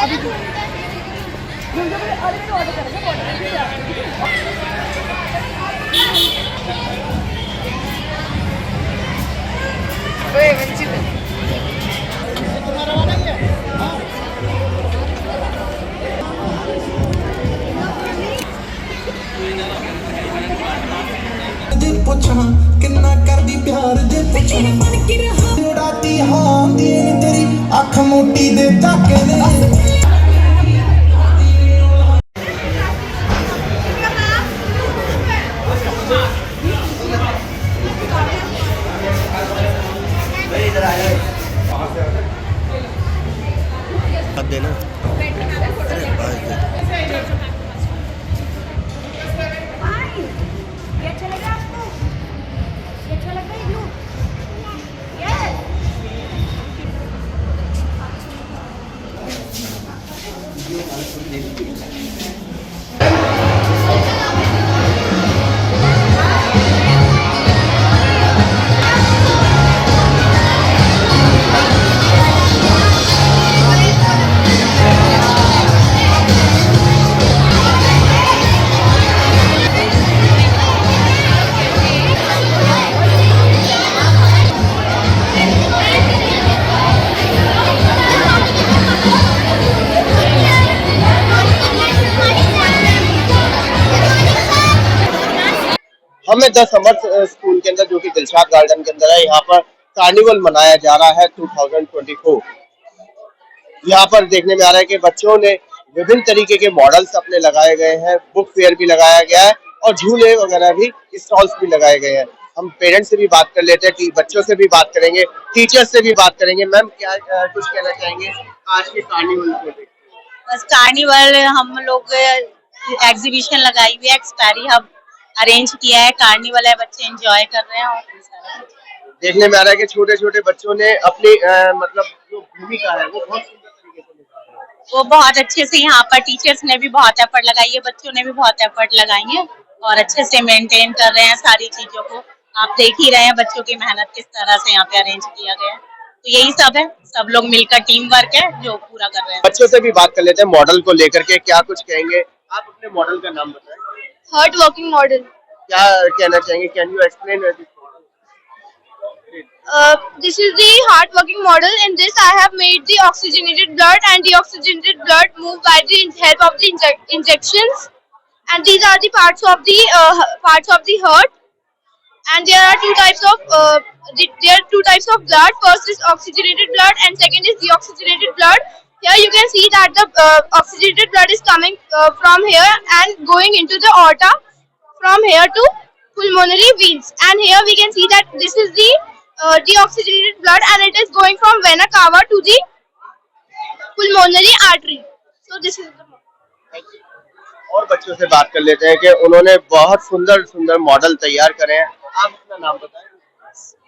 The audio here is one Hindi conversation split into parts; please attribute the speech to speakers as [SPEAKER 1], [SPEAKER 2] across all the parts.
[SPEAKER 1] अभी अरे ऑर्डर करेंगे
[SPEAKER 2] ਪੁੱਛਾਂ ਕਿੰਨਾ ਕਰਦੀ ਪਿਆਰ ਜੇ ਪੁੱਛਾਂ ਉਡਾਤੀ ਹਾਂ ਦੀ ਤੇਰੀ ਅੱਖ ਮੋਟੀ ਦੇ ਧਾਕੇ ਨੇ
[SPEAKER 3] देना हमें 10 समर्थ स्कूल के अंदर जो कि दिलशाद गार्डन के अंदर है, यहाँ पर कार्निवल मनाया जा रहा है 2024। यहाँ पर देखने में आ रहा है कि बच्चों ने विभिन्न तरीके के मॉडल्स अपने लगाए गए हैं, बुक फेयर भी लगाया गया है और झूले वगैरह भी, स्टॉल्स भी लगाए गए हैं। हम पेरेंट्स से भी बात कर लेते हैं, बच्चों से भी बात करेंगे, टीचर्स से भी बात करेंगे। मैम क्या कुछ कहना चाहेंगे आज के कार्निवल को लेकर?
[SPEAKER 4] बस कार्निवल हम लोग एग्जीबिशन लगाई हुई है, एक्सपायरी हब अरेंज किया है, कार्निवल है, बच्चे एंजॉय कर रहे हैं। और
[SPEAKER 3] देखने में आ रहा है कि छोटे छोटे बच्चों ने अपनी मतलब जो भूमिका है वो बहुत सुंदर तरीके से निभाई है।
[SPEAKER 4] वो बहुत अच्छे से यहाँ पर टीचर्स ने भी बहुत एफर्ट लगाई है, बच्चों ने भी बहुत एफर्ट लगाई है और अच्छे से मेंटेन कर रहे हैं सारी चीजों को। आप देख ही रहे हैं बच्चों की मेहनत किस तरह से यहाँ पे अरेंज किया गया है। तो यही सब है, सब लोग मिलकर टीम वर्क है जो पूरा कर रहे हैं।
[SPEAKER 3] बच्चों से भी बात कर लेते हैं मॉडल को लेकर के, क्या कुछ कहेंगे? आप अपने मॉडल का नाम बताएं।
[SPEAKER 5] Hard working model.
[SPEAKER 3] क्या कहना चाहेंगे? Can you explain this model?
[SPEAKER 5] This is the hard working model. In this, I have made the oxygenated blood and deoxygenated blood move by the help of the injections. And these are the parts of the heart. And there are two types of blood. First is oxygenated blood, and second is deoxygenated blood. Here you can see that the oxygenated blood is coming from here and going into the aorta, from here to pulmonary veins. And here we can see that this is the deoxygenated blood, and it is going from vena cava to the pulmonary artery. So this is the
[SPEAKER 3] और बच्चों से बात कर लेते हैं कि उन्होंने बहुत सुंदर सुंदर मॉडल तैयार करे हैं। आप अपना नाम बताएं।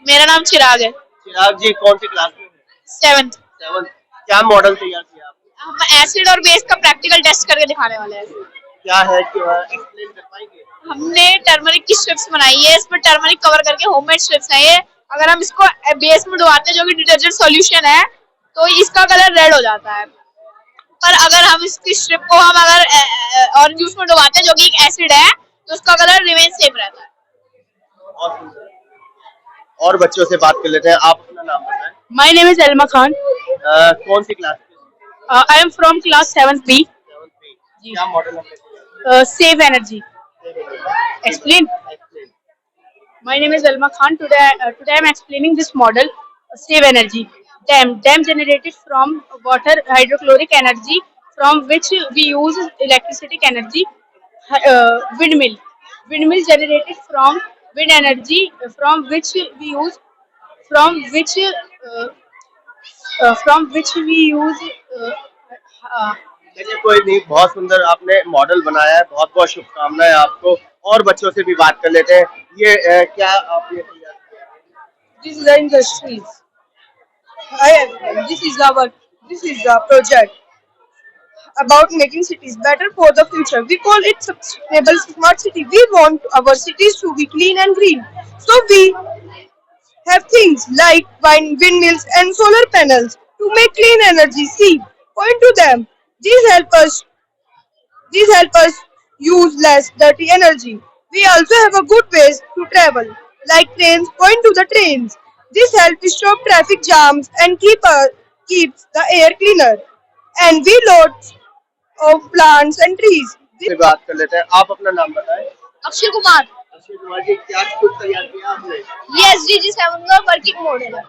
[SPEAKER 4] मेरा नाम चिराग है।
[SPEAKER 3] चिराग जी कौन सी क्लास में?
[SPEAKER 4] 7th।
[SPEAKER 3] क्या मॉडल तैयार किया आपने?
[SPEAKER 4] हम एसिड और बेस का प्रैक्टिकल टेस्ट करके दिखाने वाले हैं।
[SPEAKER 3] क्या है, एक्सप्लेन कर पाएंगे?
[SPEAKER 4] हमने टर्मरिक की स्ट्रिप्स बनाई है, इसमें टर्मरिक कवर करके होममेड स्ट्रिप्स है ये। अगर हम इसको बेस में डुबाते हैं जो कि डिटर्जेंट सॉल्यूशन है, तो इसका कलर रेड हो जाता है। पर अगर हम इसकी स्ट्रिप को हम अगर ऑरेंज जूस में डुबाते हैं जो कि एक एसिड है, तो उसका कलर रिमेन सेम रहता है।
[SPEAKER 3] और बच्चों से बात कर लेते हैं। आप अपना नाम बताएं।
[SPEAKER 6] My name is Elma Khan.
[SPEAKER 3] कौन सी क्लास में?
[SPEAKER 6] I am from class 7th B.
[SPEAKER 3] क्या मॉडल है?
[SPEAKER 6] Save energy. Explain. My name is Elma Khan. Today I am explaining this model, Save energy. Dam generated from water hydrochloric energy, from which we use electricity energy. Windmill generated from wind energy, from which we use
[SPEAKER 3] चलिए कोई नहीं, बहुत सुंदर आपने मॉडल बनाया है, बहुत बहुत शुभकामनाएं आपको। और बच्चों से भी बात कर लेते हैं। ये क्या आपने तैयार किया है?
[SPEAKER 1] This is the industries. This is the project about making cities better for the future. We call it sustainable smart city. We want our cities to be clean and green. So we have things like windmills and solar panels to make clean energy. See, point to them. These help us These help us use less dirty energy. We also have a good ways to travel, like trains point to the trains. This helps stop traffic jams and keeps the air cleaner. And we loads of plants and trees.
[SPEAKER 3] से बात कर लेते हैं। आप अपना नाम बताएं।
[SPEAKER 5] अक्षय कुमार।
[SPEAKER 3] अक्षय कुमार जी, क्या कुछ तैयार किया आपने?
[SPEAKER 5] ये SDG 7 का वर्किंग मॉडल है,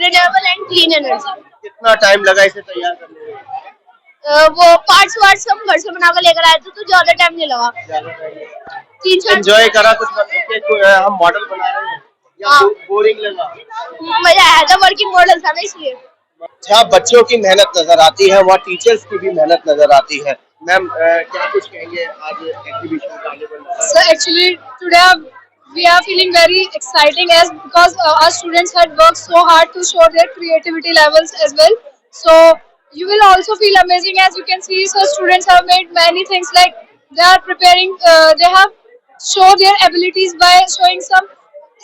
[SPEAKER 5] रिन्यूएबल एंड क्लीन एनर्जी।
[SPEAKER 3] कितना टाइम लगा इसे तैयार करने में?
[SPEAKER 5] वो पार्ट्स वार्ट्स हम घर से बनाकर लेकर आए थे तो ज्यादा टाइम नहीं लगा। तीन चार
[SPEAKER 3] एंजॉय करा कुछ मतलब कि हम मॉडल बना रहे हैं या
[SPEAKER 5] हाँ।
[SPEAKER 3] बोरिंग लगा?
[SPEAKER 5] मजा आया था, वर्किंग मॉडल था ना इसलिए।
[SPEAKER 3] जहाँ बच्चों की मेहनत नजर आती है वहाँ टीचर्स की भी मेहनत नजर आती है। मैम, क्या कुछ कहेंगे आज एग्जीबिशन का आगे बढ़ने का?
[SPEAKER 6] So actually today we are feeling very exciting as because our students had worked so hard to show their creativity levels as well. So you will also feel amazing as you can see. So students have made many things like they are preparing. They have show their abilities by showing some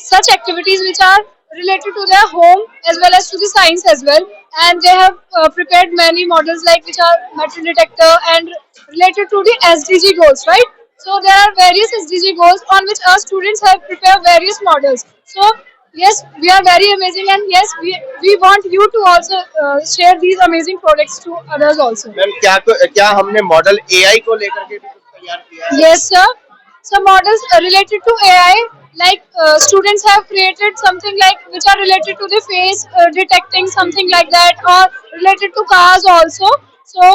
[SPEAKER 6] such activities which are related to their home as well as to the science as well, and they have prepared many models like which are metal detector and related to the SDG goals, right? So there are various SDG goals on which our students have prepared various models. So yes, we are very amazing, and yes, we want you to also share these amazing products to others also.
[SPEAKER 3] Ma'am, क्या हमने मॉडल एआई को लेकर के भी कुछ तैयार किया है?
[SPEAKER 6] Yes, sir. Some models related to AI, like students have created something like which are related to the face detecting something like that, or related to cars also. So,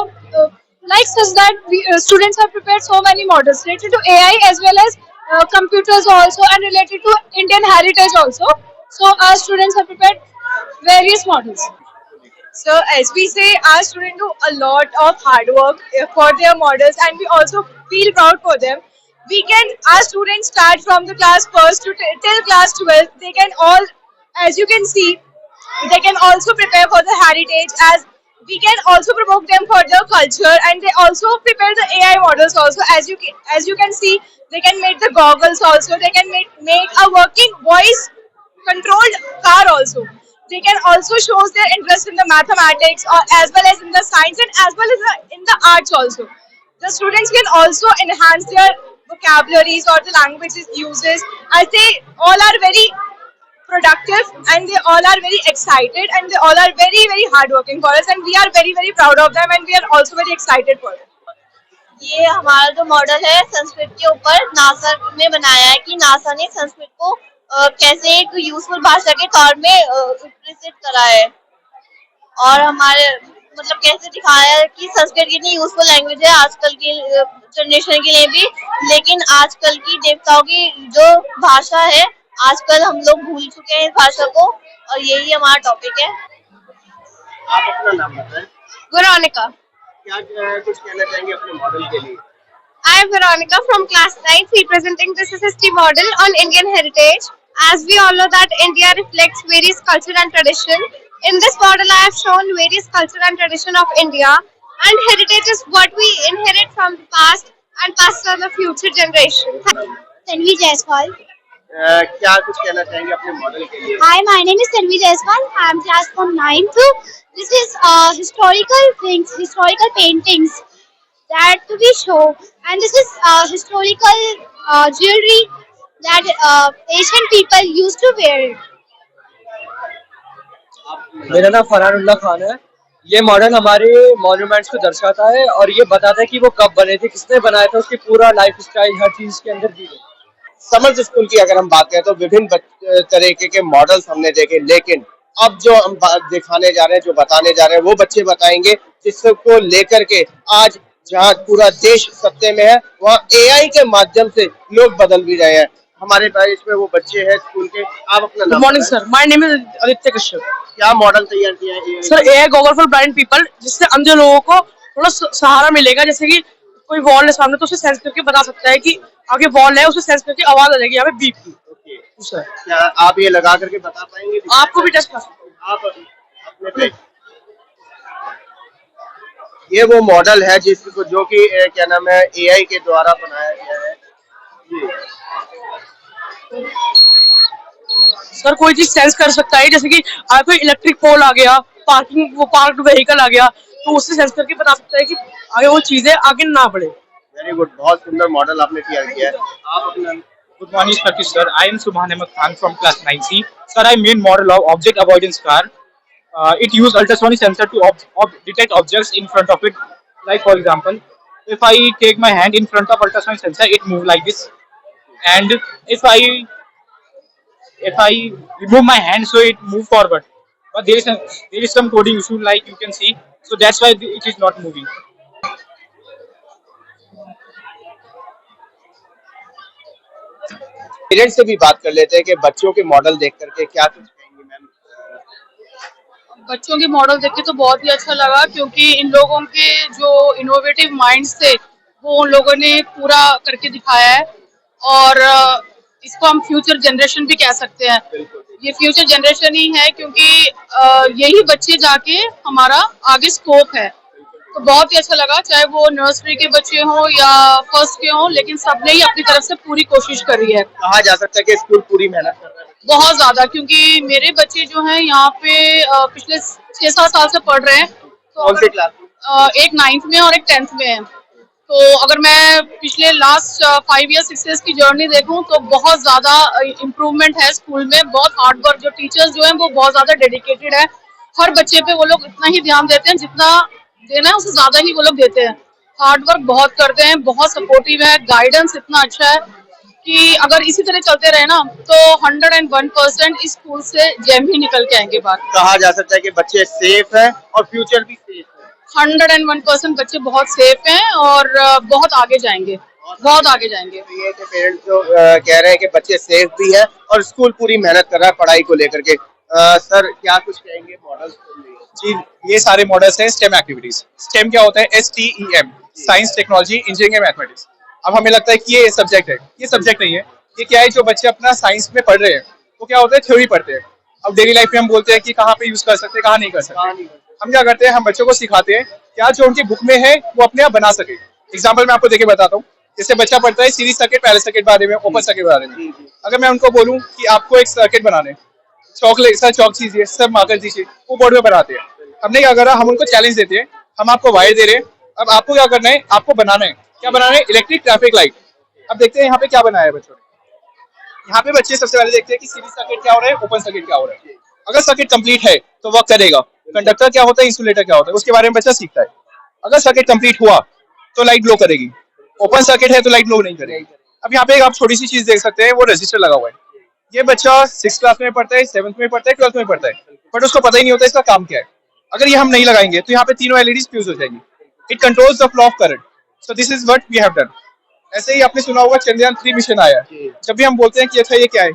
[SPEAKER 6] like such that students have prepared so many models related to AI as well as computers also, and related to Indian heritage also. So, our students have prepared various models. So as we say, our students do a lot of hard work for their models, and we also feel proud for them. Our students start from the class first to till class 12. They can all, as you can see, they can also prepare for the heritage, as we can also promote them for the culture, and they also prepare the AI models also. As you can see, they can make the goggles also. They can make a working voice controlled car also. They can also show their interest in the mathematics, or as well as in the science, and as well as in the arts also. The students can also enhance their vocabularies or the languages uses, as they all are very productive, and they all are very excited, and they all are very hardworking for us, and we are very proud of them, and we are also very excited for them.
[SPEAKER 5] ये हमारा जो मॉडल है संस्कृत के ऊपर नासा ने बनाया है कि नासा ने संस्कृत को कैसे एक यूजफुल भाषा के तौर में विकसित करा है, और हमारे मतलब कैसे दिखाया है कि संस्कृत कितनी यूजफुल लैंग्वेज है आजकल की जनरेशन के लिए भी, लेकिन आजकल की देवताओं की जो भाषा है आजकल हम लोग भूल चुके हैं इस भाषा को, और यही हमारा टॉपिक है।
[SPEAKER 3] आप अपना नाम बताएं।
[SPEAKER 5] वेरोनिका।
[SPEAKER 3] क्या कुछ कहना चाहेंगे अपने मॉडल के लिए?
[SPEAKER 5] I am Veronica from class 9, representing the SST model on Indian heritage. As we all know that India reflects various culture and tradition. In this model, I have shown various culture and tradition of India. And heritage is what we inherit from the past and pass on the future generation. Tanvi Jaiswal.
[SPEAKER 3] क्या कुछ कहना चाहेंगे अपने मॉडल के लिए?
[SPEAKER 5] Hi, my name is Tanvi Jaiswal. I am class from 9th. This is historical things, historical paintings that we show, and this is historical jewelry that Asian people used to wear it.
[SPEAKER 7] मेरा नाम फरहानुल्लाह खान है। ये मॉडल हमारे मॉन्यूमेंट्स को दर्शाता है और ये बताता है कि वो कब बने थे, किसने बनाया था, उसकी पूरा लाइफ स्टाइल हर चीज के अंदर दी गई।
[SPEAKER 3] समर्थ स्कूल की अगर हम बात करें तो विभिन्न तरीके के मॉडल्स हमने देखे, लेकिन अब जो हम दिखाने जा रहे हैं, जो बताने जा रहे हैं, वो बच्चे बताएंगे जिसको लेकर के आज जहाँ पूरा देश सत्ते में है, वहाँ एआई के माध्यम से लोग बदल भी रहे हैं। हमारे पास में वो बच्चे हैं स्कूल के। आप अपना
[SPEAKER 6] Good morning, sir. My name is Aditya Kashyap.
[SPEAKER 3] क्या मॉडल तैयार किया है?
[SPEAKER 6] Sir AI goggle for blind people, जिससे अंधे लोगों को थोड़ा सहारा मिलेगा। जैसे कि कोई वॉल है सामने तो उसे सेंस करके बता सकता है कि आगे वॉल है, उसे सेंस करके आवाज आ जाएगी यहाँ पे बीप की। सर
[SPEAKER 3] क्या आप ये लगा करके बता पाएंगे?
[SPEAKER 6] आपको भी टेस्ट कर सकते हैं।
[SPEAKER 3] आप अपने पे ये वो मॉडल है जिसको जो कि क्या नाम है एआई के द्वारा बनाया गया है।
[SPEAKER 6] सर कोई चीज सेंस कर सकता है, जैसे कि कोई इलेक्ट्रिक पोल आ गया, पार्किंग वो पार्क्ड व्हीकल आ गया, तो उससे सेंस करके बता सकता है कि आगे वो चीजें आगे ना बढ़े।
[SPEAKER 3] वेरी गुड, बहुत सुंदर मॉडल आपने तैयार किया है। आप अपना
[SPEAKER 8] Good morning, Satish sir. I am Subhan Ahmed Khan from class 9C. Sir, I made model of object avoidance car. It used ultrasonic sensor to detect objects in front of it. Like for example, if I take my hand in front of ultrasonic sensor, it moves like this. And if I remove my hand, so it move forward. But there is some coding issue, like you can see. So that's why it is not moving.
[SPEAKER 3] Parents से भी बात कर लेते हैं कि बच्चों के मॉडल देख करके क्या कुछ कहेंगी मैम।
[SPEAKER 6] बच्चों के मॉडल देख के तो बहुत ही अच्छा लगा, क्योंकि इन लोगों के जो इनोवेटिव माइंड्स थे वो उन लोगों ने पूरा करके दिखाया है। और इसको हम फ्यूचर जनरेशन भी कह सकते हैं। ये फ्यूचर जनरेशन ही है, क्योंकि यही बच्चे जाके हमारा आगे स्कोप है। तो बहुत ही अच्छा लगा, चाहे वो नर्सरी के बच्चे हों या फर्स्ट के हों, लेकिन सबने ही अपनी तरफ से पूरी कोशिश करी है।
[SPEAKER 3] कहा जा सकता है कि स्कूल पूरी मेहनत कर रहा है।
[SPEAKER 6] बहुत ज्यादा, क्योंकि मेरे बच्चे जो हैं यहाँ पे पिछले 6-7 साल से पढ़ रहे हैं। तो
[SPEAKER 3] कौन से क्लास में?
[SPEAKER 6] एक 9th में और एक 10th में है। तो अगर मैं पिछले लास्ट 5 या 6 years की जर्नी देखूं तो बहुत ज्यादा इम्प्रूवमेंट है स्कूल में। बहुत हार्ड वर्क, जो टीचर्स जो हैं वो बहुत ज्यादा डेडिकेटेड है। हर बच्चे पे वो लोग इतना ही ध्यान देते हैं जितना देना है उससे ज्यादा ही वो लोग देते हैं। हार्ड वर्क बहुत करते हैं, बहुत सपोर्टिव है, गाइडेंस इतना अच्छा है कि अगर इसी तरह चलते रहे ना तो 101% इस स्कूल से जेम ही निकल के आएंगे बाहर।
[SPEAKER 3] कहा जा सकता है कि बच्चे सेफ हैं और फ्यूचर भी सेफ है।
[SPEAKER 6] 101% बच्चे बहुत सेफ हैं और बहुत आगे जाएंगे, बहुत आगे जाएंगे।
[SPEAKER 3] तो ये थे पेरेंट्स जो कह रहे हैं कि बच्चे सेफ भी है और स्कूल पूरी मेहनत कर रहा है पढ़ाई को लेकर के। सर क्या कुछ कहेंगे मॉडल्स को लेकर?
[SPEAKER 8] जी, ये सारे मॉडल्स हैं स्टेम एक्टिविटीज। स्टेम क्या होता है? STEM, science, technology, engineering, mathematics. अब हमें लगता है कि ये सब्जेक्ट है, ये सब्जेक्ट नहीं है। ये क्या है, जो बच्चे अपना साइंस में पढ़ रहे हैं वो क्या होता है, थ्योरी पढ़ते हैं। अब डेली लाइफ में हम बोलते हैं कि कहाँ पे यूज कर सकते हैं, कहाँ नहीं कर सकते। हम क्या करते हैं, हम बच्चों को सिखाते हैं क्या जो उनकी बुक में है वो अपने आप बना सके। एग्जाम्पल मैं आपको देके बताता हूँ। जैसे बच्चा पढ़ता है सीरीज सर्किट, पैरेलल सर्किट बारे में, ओपन सर्किट बारे में। अगर मैं उनको बोलूँ कि आपको एक सर्किट बनाने, चौक चीजिए, सब मार्कर दीजिए, वो बोर्ड में बनाते हैं। हमने क्या करा, हम उनको चैलेंज देते हैं, हम आपको वायर दे रहे हैं, अब आपको क्या करना है, आपको बनाना है। क्या बनाना है? Electric traffic light. अब देखते हैं यहाँ पे क्या बनाया है बच्चों ने। यहाँ पे बच्चे सबसे पहले देखते हैं कि सीरीज सर्किट क्या हो रहा है, ओपन सर्किट क्या हो रहा है। अगर सर्किट कंप्लीट है तो वर्क करेगा। कंडक्टर क्या होता है, इंसुलेटर क्या होता है, उसके बारे में बच्चा सीखता है। अगर सर्किट कंप्लीट हुआ तो लाइट ग्लो करेगी। ओपन सर्किट है तो लाइट ग्लो नहीं करेगी। अब यहाँ पे आप छोटी सी चीज देख सकते हैं, वो रजिस्टर लगा हुआ है। ये बच्चा 6th क्लास में पढ़ता है, 7th में पढ़ता है, 12th में पढ़ता है, बट उसको पता ही नहीं होता इसका काम क्या है। अगर ये हम नहीं लगाएंगे तो यहाँ पे तीनों LEDs फ्यूज हो जाएंगी। It controls the flow of current. So this is what we have done. ऐसे ही आपने सुना होगा चंद्रयान 3 मिशन आया। जब भी हम बोलते हैं कि अच्छा ये क्या है,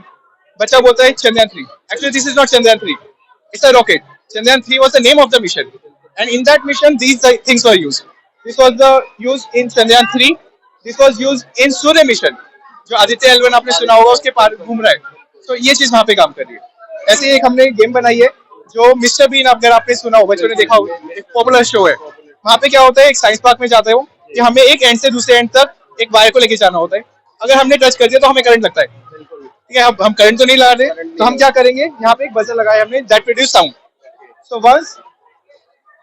[SPEAKER 8] बच्चा बोलता है Chandrayaan 3। Actually this is not Chandrayaan 3, it's a rocket. Chandrayaan 3 was the name of the mission, and in that mission these things were used. This was the used in Chandrayaan 3. This was used in Surya mission, जो आदित्य L1 आपने सुना होगा, उसके पार घूम रहा है। तो ये चीज वहाँ पे काम कर रही है। ऐसे ही एक हमने गेम बनाई है जो मिस्टर बीन, अगर आपने सुना हो, बच्चों ने देखा हो, एक पॉपुलर शो है। वहाँ पे क्या होता है, एक साइंस पार्क में जाते हो कि हमें एक एंड से दूसरे एंड तक एक वायर को लेके जाना होता है। अगर हमने टच कर दिया तो हमें करंट लगता है। ठीक है, अब हम करंट तो नहीं लगा रहे, तो हम क्या करेंगे, यहाँ पे एक बजर लगाया हमने, that produce sound. So once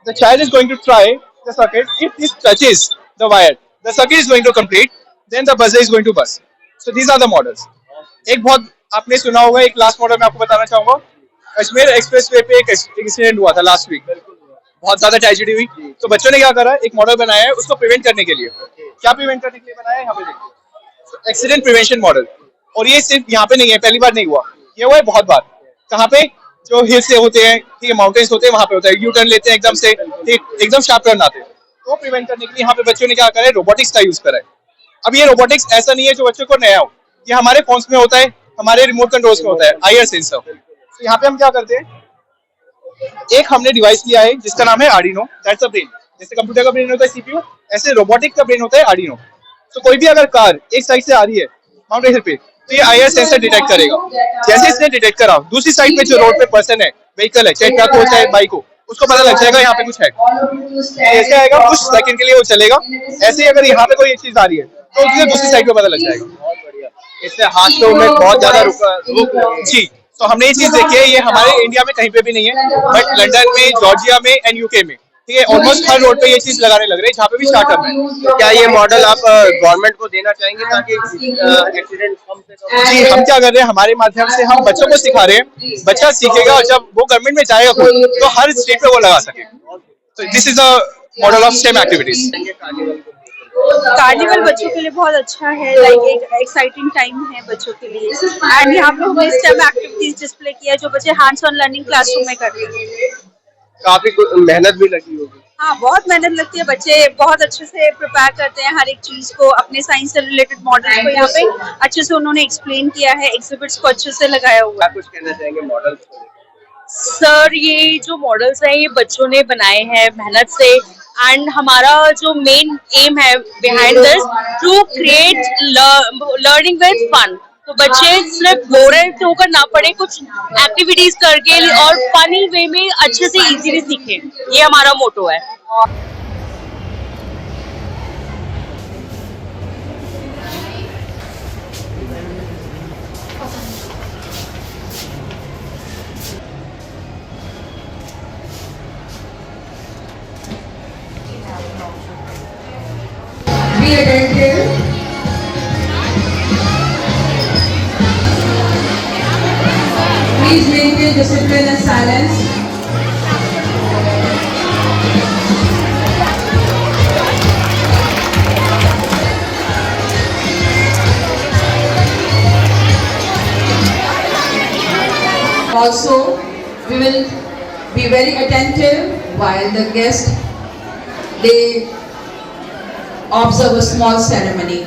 [SPEAKER 8] the child is going to try the circuit, if this touches the wire, the circuit is going to complete, then the buzzer is going to buzz. So these are the models. एक बहुत आपने सुना होगा, एक लास्ट मॉडल मैं आपको बताना चाहूंगा। कश्मीर एक्सप्रेस वे पे एक इंसिडेंट हुआ था लास्ट वीक, बहुत ज्यादा ट्रेजेडी हुई। तो बच्चों ने क्या करा, एक मॉडल बनाया है उसको प्रिवेंट करने के लिए। क्या प्रिवेंट करने के लिए बनाया है, यहाँ पे देखिए, एक्सीडेंट प्रिवेंशन मॉडल। और ये सिर्फ यहाँ पे नहीं है, पहली बार नहीं हुआ, ये हुआ है बहुत बार। कहाँ पे, जो हिल से होते हैं, ठीक है, माउंटेन्स होते हैं, वहां पे होता है, यू टर्न लेते हैं एकदम से, एकदम शार्प टर्न आते हैं। तो प्रिवेंट करने के लिए यहाँ पे बच्चों ने क्या करा है, रोबोटिक्स का यूज करा है। अब ये रोबोटिक्स ऐसा नहीं है जो बच्चों को नया हो, ये हमारे फोन्स में होता है, हमारे रिमोट कंट्रोल्स में होता है, IR सेंसर। तो यहाँ पे हम क्या करते हैं, एक हमने डिवाइस लिया है जिसका नाम है आर्डिनो, दैट्स अ ब्रेन। जैसे कंप्यूटर का ब्रेन होता है CPU, ऐसे रोबोटिक का ब्रेन होता है आर्डिनो। तो कोई भी अगर कार एक साइड से आ रही है माउंटेन हिल पे, तो ये IR सेंसर डिटेक्ट करेगा। जैसे इसने डिटेक्ट करा, दूसरी साइड पे जो रोड पे पर्सन है, व्हीकल है, चाहे ट्रक हो चाहे बाइक हो, उसको पता लग जाएगा यहाँ पे कुछ है। ऐसे आएगा, कुछ सेकंड के लिए वो चलेगा। ऐसे ही अगर यहाँ पे कोई एक चीज आ रही है तो उसे दूसरी साइड पे पता लग जाएगा। इससे हादसों में बहुत ज्यादा रुक जी। तो हमने ये चीज देखी है, ये हमारे इंडिया में कहीं पे भी नहीं है, बट लंदन में, जॉर्जिया में एंड UK में ठीक है, ऑलमोस्ट हर रोड पे ये चीज लगाने लग रही है जहाँ पे भी स्टार्टअप है।
[SPEAKER 3] तो क्या ये मॉडल आप गवर्नमेंट को देना चाहेंगे ताकि एक्सीडेंट कम से कम?
[SPEAKER 8] जी, हम क्या कर रहे हैं, हमारे माध्यम से हम बच्चों को सिखा रहे हैं, बच्चा सीखेगा और जब वो गवर्नमेंट में जाएगा खुद तो हर स्टेट पे वो लगा सके। तो this is a model of stem activities.
[SPEAKER 6] Carnival बच्चों के लिए बहुत अच्छा है, लाइक एक एक्साइटिंग टाइम है बच्चों के लिए। एंड यहाँ पे हमने स्टेम एक्टिविटीज डिस्प्ले किया है जो बच्चे हैंड्स ऑन लर्निंग क्लासरूम में करते हैं।
[SPEAKER 3] काफी मेहनत भी लगी होगी।
[SPEAKER 6] हाँ, बहुत मेहनत लगती है, बच्चे बहुत अच्छे से प्रिपेयर करते हैं हर एक चीज को, अपने साइंस से रिलेटेड मॉडल्स को यहाँ पे अच्छे से उन्होंने एक्सप्लेन किया है, एग्जिबिट्स को अच्छे से लगाया हुआ है।
[SPEAKER 3] कुछ कहना चाहेंगे मॉडल्स को?
[SPEAKER 9] सर, ये जो मॉडल्स हैं ये बच्चों ने बनाए हैं मेहनत से, एंड हमारा जो मेन एम है behind this to create learning with fun. तो बच्चे सिर्फ बोरेड होकर ना पढ़े, कुछ एक्टिविटीज करके और फनी वे में अच्छे से इजीली सीखें, ये हमारा मोटो है।
[SPEAKER 10] Be attentive. Please maintain discipline and silence. Also, we will be very attentive while the guests they observe a small ceremony.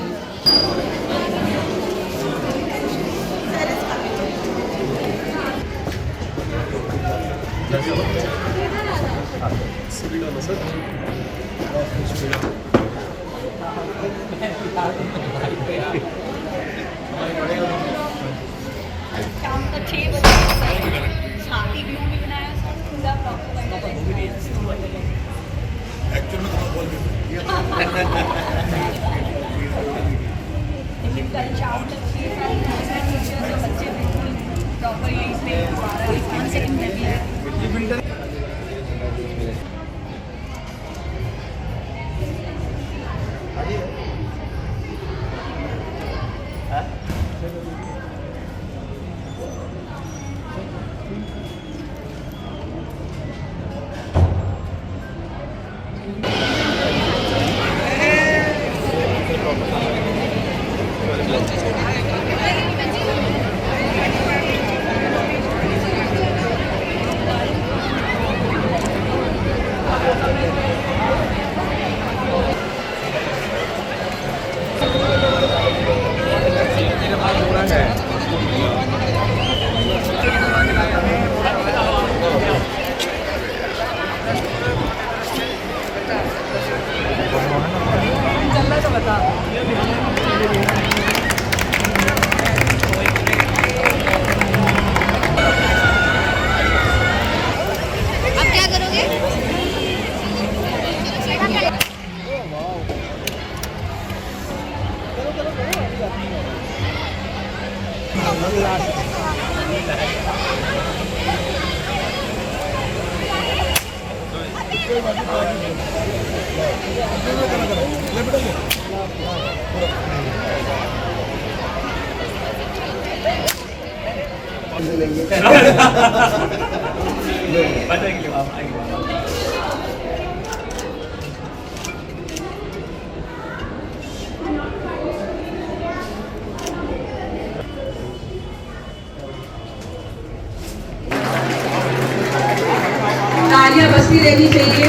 [SPEAKER 10] तालियां बजती रहनी चाहिए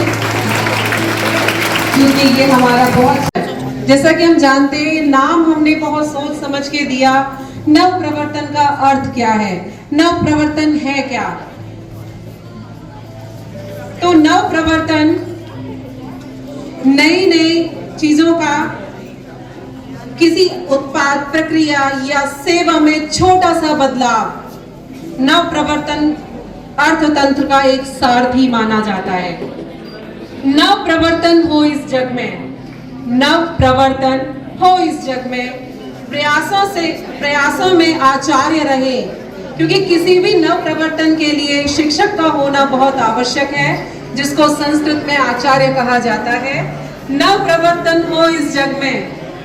[SPEAKER 10] क्योंकि ये हमारा बहुत, जैसा कि हम जानते हैं नाम हमने बहुत सोच समझ के दिया। नव प्रवर्तन का अर्थ क्या है, नव प्रवर्तन है क्या? तो नव प्रवर्तन नई नई चीजों का किसी उत्पाद प्रक्रिया या सेवा में छोटा सा बदलाव नव प्रवर्तन अर्थतंत्र का एक सारथी माना जाता है। नव प्रवर्तन हो इस जग में, नव प्रवर्तन हो इस जग में, प्रयासों में आचार्य रहे, क्योंकि किसी भी नव प्रवर्तन के लिए शिक्षक का होना बहुत आवश्यक है। जिसको संस्कृत में आचार्य कहा जाता है। नव प्रवर्तन हो इस जग में,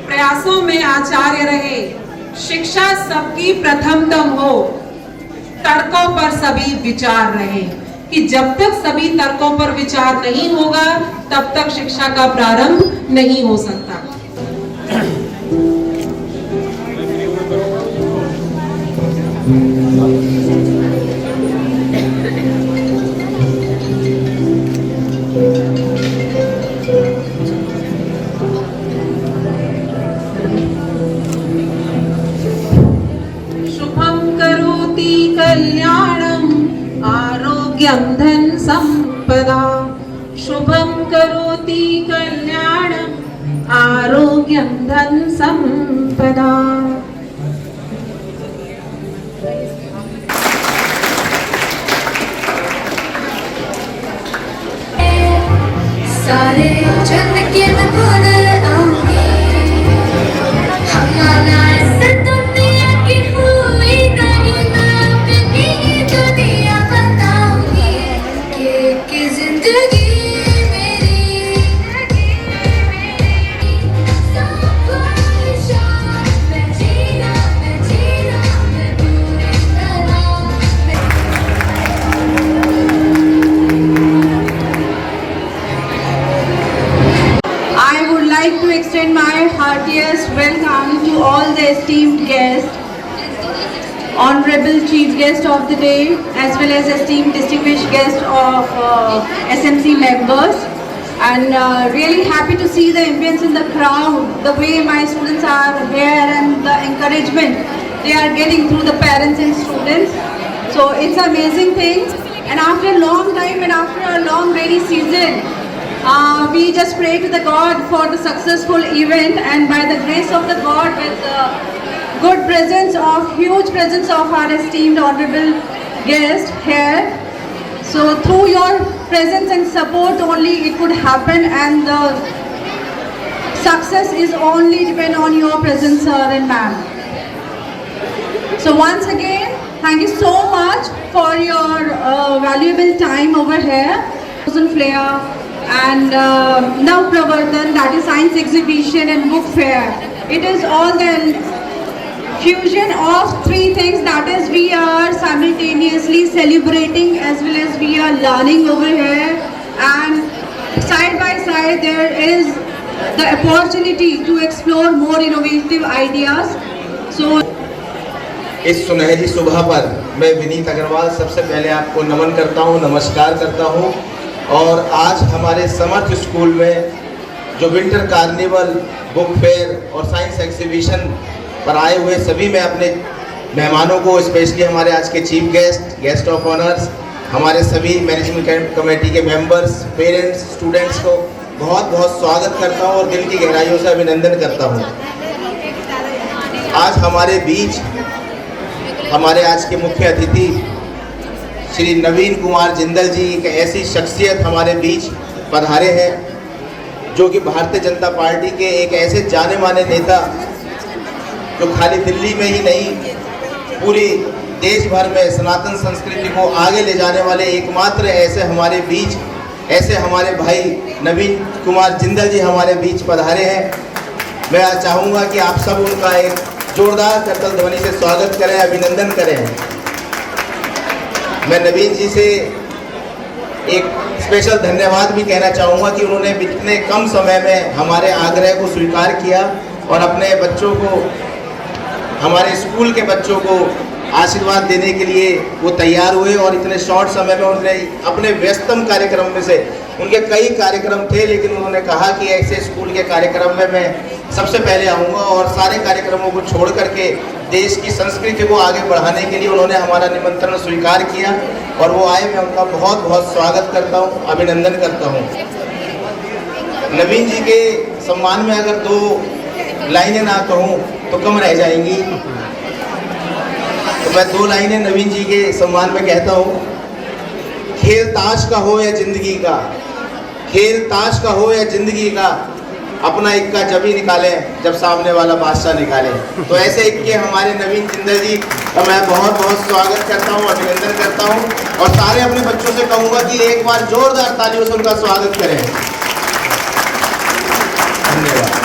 [SPEAKER 10] प्रयासों में आचार्य रहे, शिक्षा सबकी प्रथमतम हो, तर्कों पर सभी विचार रहे। कि जब तक सभी तर्कों पर विचार नहीं होगा तब तक शिक्षा का प्रारंभ नहीं हो सकता। शुभं करोति कल्याणं आरोग्यं धन संपदा। शुभं करोति कल्याणं आरोग्यं धन संपदा।
[SPEAKER 11] सारे जन के बोल आऊंगी, हमारा ऐसे दुनिया की हुई नहीं, मैं अपनी दुनिया बताऊंगी कि जिंदगी मेरी सब परेशान, मैं जीना मैं पूरी तरह।
[SPEAKER 10] I would like to extend my heartiest welcome to all the esteemed guests, honorable chief guest of the day, as well as esteemed distinguished guest of SMC members, and really happy to see the ambience in the crowd, the way my students are here and the encouragement they are getting through the parents and students. So it's an amazing thing, and after a long time and after a long rainy season, we just pray to the God for the successful event, and by the grace of the God, with the good presence of huge presence of our esteemed honorable guest here. So through your presence and support only it could happen, and the success is only depend on your presence, sir and ma'am. So once again, thank you so much for your valuable time over here. Flair and Nav Pravartan, that is science exhibition and book fair. It is all the fusion of three things, that is we are simultaneously celebrating as well as we are learning over here, and side by side there is the opportunity to explore more innovative ideas. So
[SPEAKER 12] इस सुनहरी सुबह पर मैं विनीत अग्रवाल सबसे पहले आपको नमन करता हूँ, नमस्कार करता हूँ। और आज हमारे समर्थ स्कूल में जो विंटर कार्निवल, बुक फेयर और साइंस एग्जीबिशन पर आए हुए सभी मैं अपने मेहमानों को, स्पेशली हमारे आज के chief guest, guest of honours, हमारे सभी मैनेजमेंट कमेटी के मेंबर्स, पेरेंट्स, स्टूडेंट्स को बहुत बहुत स्वागत करता हूँ और दिल की गहराइयों से अभिनंदन करता हूँ। आज हमारे बीच हमारे आज के मुख्य अतिथि श्री नवीन कुमार जिंदल जी, एक ऐसी शख्सियत हमारे बीच पधारे हैं जो कि भारतीय जनता पार्टी के एक ऐसे जाने माने नेता, जो खाली दिल्ली में ही नहीं पूरी देश भर में सनातन संस्कृति को आगे ले जाने वाले एकमात्र ऐसे हमारे बीच, ऐसे हमारे भाई नवीन कुमार जिंदल जी हमारे बीच पधारे हैं। मैं आज चाहूँगा कि आप सब उनका एक जोरदार करतल ध्वनि से स्वागत करें, अभिनंदन करें। मैं नवीन जी से एक स्पेशल धन्यवाद भी कहना चाहूँगा कि उन्होंने इतने कम समय में हमारे आग्रह को स्वीकार किया और अपने बच्चों को, हमारे स्कूल के बच्चों को आशीर्वाद देने के लिए वो तैयार हुए। और इतने शॉर्ट समय में उन्होंने अपने व्यस्तम कार्यक्रम में से, उनके कई कार्यक्रम थे, लेकिन उन्होंने कहा कि ऐसे स्कूल के कार्यक्रम में मैं सबसे पहले आऊँगा, और सारे कार्यक्रमों को छोड़ करके देश की संस्कृति को आगे बढ़ाने के लिए उन्होंने हमारा निमंत्रण स्वीकार किया और वो आए। मैं उनका बहुत बहुत स्वागत करता हूँ, अभिनंदन करता हूँ। नवीन जी के सम्मान में अगर दो लाइनें ना कहूँ तो कम रह जाएंगी, तो मैं दो लाइनें नवीन जी के सम्मान में कहता हूँ। खेल ताश का हो या जिंदगी का, खेल ताश का हो या जिंदगी का, अपना इक्का जब ही निकालें जब सामने वाला बादशाह निकाले। तो ऐसे इक्के हमारे नवीन जिंदल जी का मैं बहुत बहुत स्वागत करता हूँ, अभिनंदन करता हूँ और सारे अपने बच्चों से कहूँगा कि एक बार जोरदार तालियों से उनका स्वागत करें। धन्यवाद।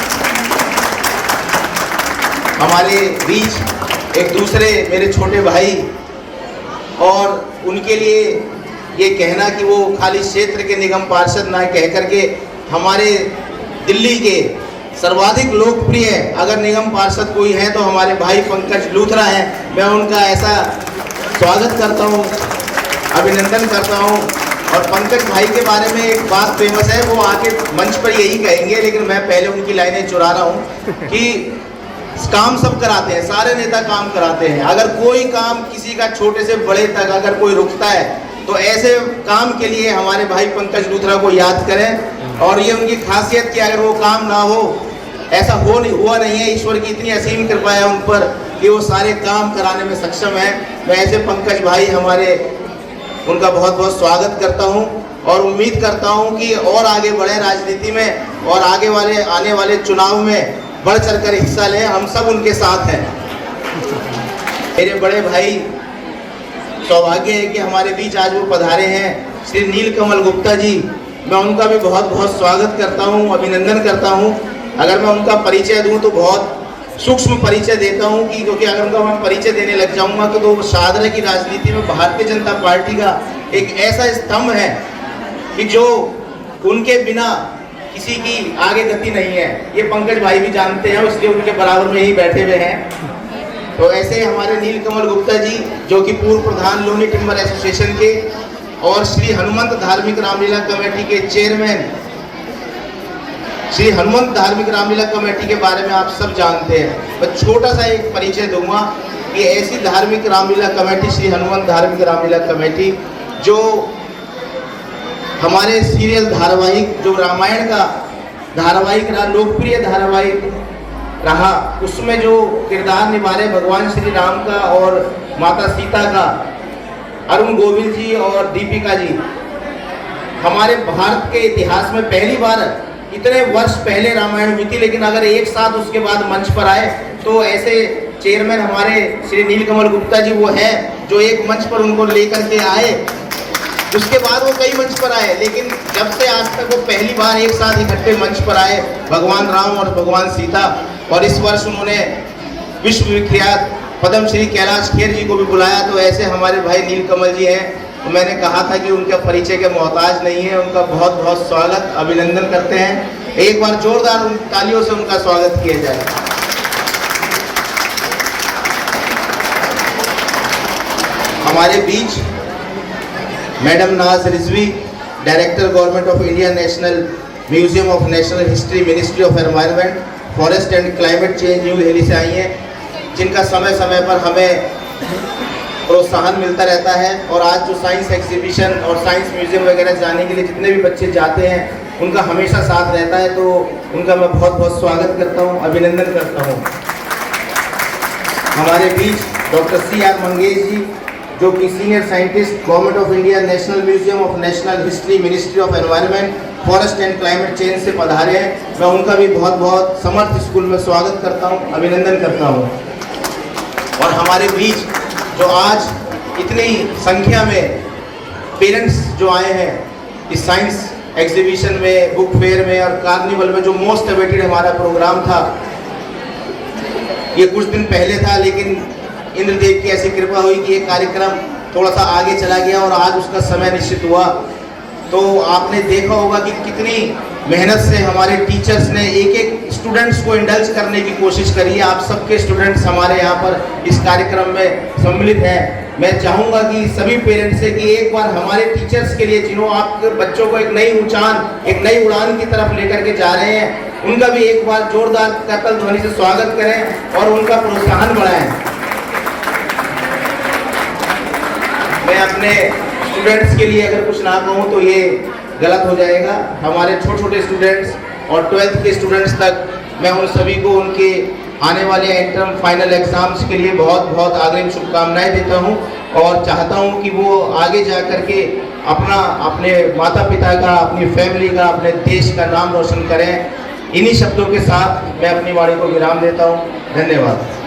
[SPEAKER 12] हमारे बीच एक दूसरे मेरे छोटे भाई और उनके लिए ये कहना कि वो खाली क्षेत्र के निगम पार्षद ना कह करके हमारे दिल्ली के सर्वाधिक लोकप्रिय अगर निगम पार्षद कोई है तो हमारे भाई पंकज लूथरा हैं। मैं उनका ऐसा स्वागत करता हूँ, अभिनंदन करता हूँ। और पंकज भाई के बारे में एक बात फेमस है, वो आके मंच पर यही कहेंगे, लेकिन मैं पहले उनकी लाइनें चुरा रहा हूँ कि काम सब कराते हैं, सारे नेता काम कराते हैं। अगर कोई काम किसी का छोटे से बड़े तक अगर कोई रुकता है तो ऐसे काम के लिए हमारे भाई पंकज लूथरा को याद करें। और ये उनकी खासियत कि अगर वो काम ना हो, ऐसा हुआ नहीं है, ईश्वर की इतनी असीम कृपा है उन पर कि वो सारे काम कराने में सक्षम है। मैं ऐसे पंकज भाई हमारे उनका बहुत बहुत स्वागत करता हूँ और उम्मीद करता हूँ कि और आगे बढ़े राजनीति में और आने वाले चुनाव में बढ़ चढ़कर हिस्सा लें। हम सब उनके साथ हैं। मेरे बड़े भाई सौभाग्य है कि हमारे बीच आज वो पधारे हैं, श्री नीलकमल गुप्ता जी। मैं उनका भी बहुत बहुत स्वागत करता हूँ, अभिनंदन करता हूँ। अगर मैं उनका परिचय दूँ तो बहुत सूक्ष्म परिचय देता हूँ कि क्योंकि अगर उनका मैं परिचय देने लग जाऊँगा तो शाहदरा की राजनीति में भारतीय जनता पार्टी का एक ऐसा स्तंभ है कि जो उनके बिना किसी की आगे गति नहीं है। ये पंकज भाई भी जानते हैं, इसलिए उनके बराबर में ही बैठे हुए हैं। तो ऐसे हमारे नीलकमल गुप्ता जी जो कि पूर्व प्रधान लोनी टिम्बर एसोसिएशन के और श्री हनुमंत धार्मिक रामलीला कमेटी के चेयरमैन, श्री हनुमंत धार्मिक रामलीला कमेटी के बारे में आप सब जानते हैं। मैं छोटा सा एक परिचय दूंगा कि ऐसी धार्मिक रामलीला कमेटी, श्री हनुमंत धार्मिक रामलीला कमेटी, जो हमारे सीरियल धारावाहिक जो रामायण का धारावाहिक रहा, लोकप्रिय धारावाहिक रहा, उसमें जो किरदार निभा रहे भगवान श्री राम का और माता सीता का, अरुण गोविल जी और दीपिका जी, हमारे भारत के इतिहास में पहली बार इतने वर्ष पहले रामायण हुई थी, लेकिन अगर एक साथ उसके बाद मंच पर आए तो ऐसे चेयरमैन हमारे श्री नीलकमल गुप्ता जी वो है जो एक मंच पर उनको लेकर के आए। उसके बाद वो कई मंच पर आए, लेकिन जब से आज तक वो पहली बार एक साथ इकट्ठे मंच पर आए, भगवान राम और भगवान सीता। और इस वर्ष उन्होंने विश्व विख्यात पद्म श्री कैलाश खेर जी को भी बुलाया। तो ऐसे हमारे भाई नीलकमल जी हैं, तो मैंने कहा था कि उनके परिचय के मोहताज नहीं है। उनका बहुत बहुत स्वागत, अभिनंदन करते हैं। एक बार जोरदार तालियों से उनका स्वागत किया जाए। हमारे बीच मैडम नाज Rizvi, director government of India, national museum of national history, ministry of environment, forest and climate change, new Delhi से आई हैं, जिनका समय समय पर हमें प्रोत्साहन मिलता रहता है। और आज जो साइंस एग्जीबिशन और साइंस म्यूजियम वगैरह जाने के लिए जितने भी बच्चे जाते हैं उनका हमेशा साथ रहता है, तो उनका मैं बहुत बहुत स्वागत करता हूँ, अभिनंदन करता हूँ। हमारे बीच डॉक्टर C.R. मंगेश जी जो कि senior scientist, government of India, national museum of national history, ministry of environment, forest and climate change से पधारे हैं। मैं उनका भी बहुत बहुत समर्थ स्कूल में स्वागत करता हूँ, अभिनंदन करता हूँ। और हमारे बीच जो आज इतनी संख्या में पेरेंट्स जो आए हैं इस साइंस एग्जीबिशन में, बुक फेयर में और कार्निवल में, जो मोस्ट अवेटेड हमारा प्रोग्राम था, ये कुछ दिन पहले था, लेकिन इंद्रदेव की ऐसी कृपा हुई कि ये कार्यक्रम थोड़ा सा आगे चला गया और आज उसका समय निश्चित हुआ। तो आपने देखा होगा कि कितनी मेहनत से हमारे टीचर्स ने एक एक स्टूडेंट्स को इंडल्ज करने की कोशिश करी है। आप सबके स्टूडेंट्स हमारे यहाँ पर इस कार्यक्रम में सम्मिलित हैं। मैं चाहूँगा कि सभी पेरेंट्स से कि एक बार हमारे टीचर्स के लिए, जिन्होंने आपके बच्चों को एक नई उड़ान की तरफ लेकर के जा रहे हैं, उनका भी एक बार जोरदार करतल ध्वनि से स्वागत करें और उनका प्रोत्साहन बढ़ाएं। मैं अपने स्टूडेंट्स के लिए अगर कुछ ना कहूँ तो ये गलत हो जाएगा। हमारे छोटे छोटे स्टूडेंट्स और 12th के स्टूडेंट्स तक मैं उन सभी को उनके आने वाले इंटर्म फाइनल एग्जाम्स के लिए बहुत बहुत अग्रिम शुभकामनाएं देता हूं और चाहता हूं कि वो आगे जा कर के अपने माता पिता का, अपनी फैमिली का, अपने देश का नाम रोशन करें। इन्हीं शब्दों के साथ मैं अपनी वाणी को विराम देता हूँ। धन्यवाद।